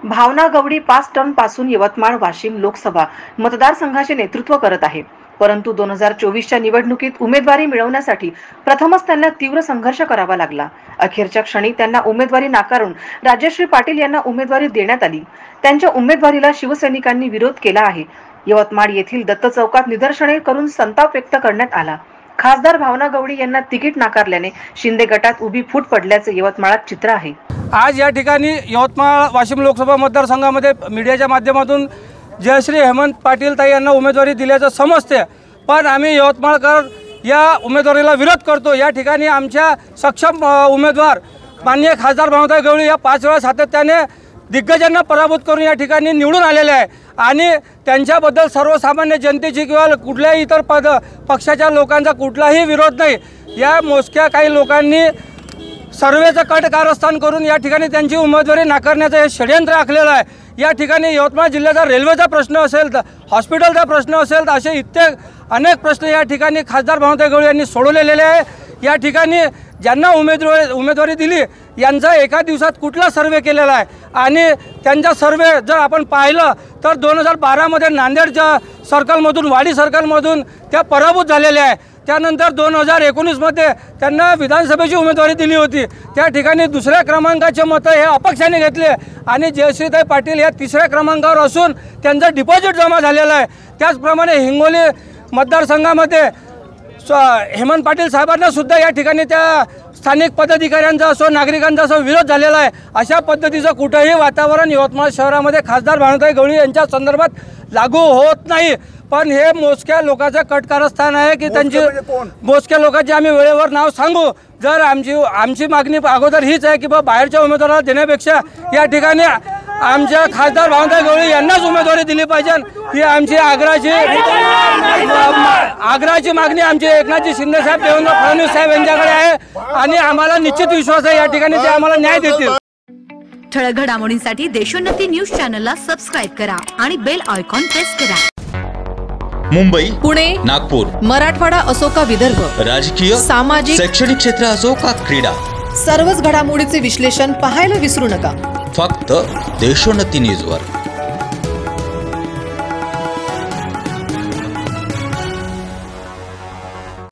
भावना Gawdi 5 term पासून यवतमाळ वाशिम लोकसभा मतदारसंघाचे नेतृत्व करत आहे। परंतु 2024च्या निवडणुकीत उमेदवारी मिळवण्यासाठी प्रथमच त्यांना तीव्र संघर्ष करावा लागला। अखेरच्या क्षणी त्यांना उमेदवारी नाकारून राजश्री पाटील यांना उमेदवारी देण्यात आली। त्यांच्या उमेदवारीला शिवसैनिकांनी विरोध केला आहे। यवतमाळ येथील दत्त चौकात निदर्शने करून संताप व्यक्त करण्यात आला। खासदार भावना गवडी यांना तिकीट नाकारल्याने शिंदे गटात उभी फूट पडल्याचे यवतमाळात चित्र आहे। आज या ठिकाणी यवतमाळ वाशिम लोकसभा मतदारसंघामध्ये मीडियाच्या माध्यमातून जयश्री हेमंत पाटील ताई यांना उमेदवारी दिल्याचं समजते, पण आम्ही यवतमाळकर या उमेदवारीला विरोध करतो। या ठिकाणी आमच्या सक्षम उमेदवार माननीय खासदार भावनाताई गवळी या 5 वेळा सातत्याने दिग्गजांना पराभूत करून या ठिकाणी निवडून आलेले आहे आणि त्यांच्याबद्दल सर्वसामान्य जनतेची किंवा कुठल्याही इतर पक्षाच्या लोकांचा कुठलाही विरोध नाही। या मोजक्या काही लोकांनी सर्वेचं कट कारस्थान करून या ठिकाणी त्यांची उमेदवारी नाकारण्याचं हे षडयंत्र आखलेलं आहे। या ठिकाणी यवतमाळ जिल्ह्याचा रेल्वेचा प्रश्न असेल तर हॉस्पिटलचा प्रश्न असेल तर असे अनेक प्रश्न या ठिकाणी खासदार भावनाताई गवळी यांनी सोडवलेले आहे। या ठिकाणी ज्यांना उमेदवारी दिली यांचा एका दिवसात कुठला सर्वे केलेला आहे आणि त्यांचा सर्वे जर आपण पाहिलं तर 2012 मध्ये नांदेड सर्कलमधून वाडी सर्कलमधून त्या पराभूत झालेल्या आहे। त्यानंतर 2019 मध्ये त्यांना विधानसभेची उमेदवारी दिली होती। त्या ठिकाणी दुसऱ्या क्रमांकाचे मतं हे अपक्षाने घेतले आणि जयश्रीताई पाटील या 3ऱ्या क्रमांकावर असून त्यांचं डिपॉझिट जमा झालेलं आहे। त्याचप्रमाणे हिंगोली मतदारसंघामध्ये हेमंत पाटील साहेबांना सुद्धा या ठिकाणी त्या स्थानिक पदाधिकाऱ्यांचा असो नागरिकांचा असो विरोध झालेला आहे। अशा पद्धतीचं कुठेही वातावरण यवतमाळ शहरामध्ये खासदार भावनाताई गवळी यांच्या संदर्भात लागू होत नाही। पण हे मोजक्या लोकांचं कटकारस्थान आहे की त्यांची मोजक्या लोकांची आम्ही वेळेवर नाव सांगू। जर आमची मागणी अगोदर हीच आहे की बाहेरच्या उमेदवाराला देण्यापेक्षा या ठिकाणी आमच्या खासदार भावनाताई गवळी यांनाच उमेदवारी दिली पाहिजे ही आमची आग्रहाची मागणी आमची एकनाथजी शिंदे साहेब देवेंद्र फडणवीस साहेब यांच्याकडे आहे आणि आम्हाला निश्चित विश्वास आहे या ठिकाणी ते आम्हाला न्याय देतील। ठळक घडामोडींसाठी देशोन्नती न्यूज चॅनलला सबस्क्राइब करा आणि बेल आयकॉन प्रेस करा। मुंबई, पुणे, नागपूर, मराठवाडा असो का विदर्भ, राजकीय, सामाजिक, शैक्षणिक क्षेत्र असो का क्रीडा, सर्वच घडामोडीचे विश्लेषण पाहायला विसरू नका। फक्त देशोन्नती न्यूजवर।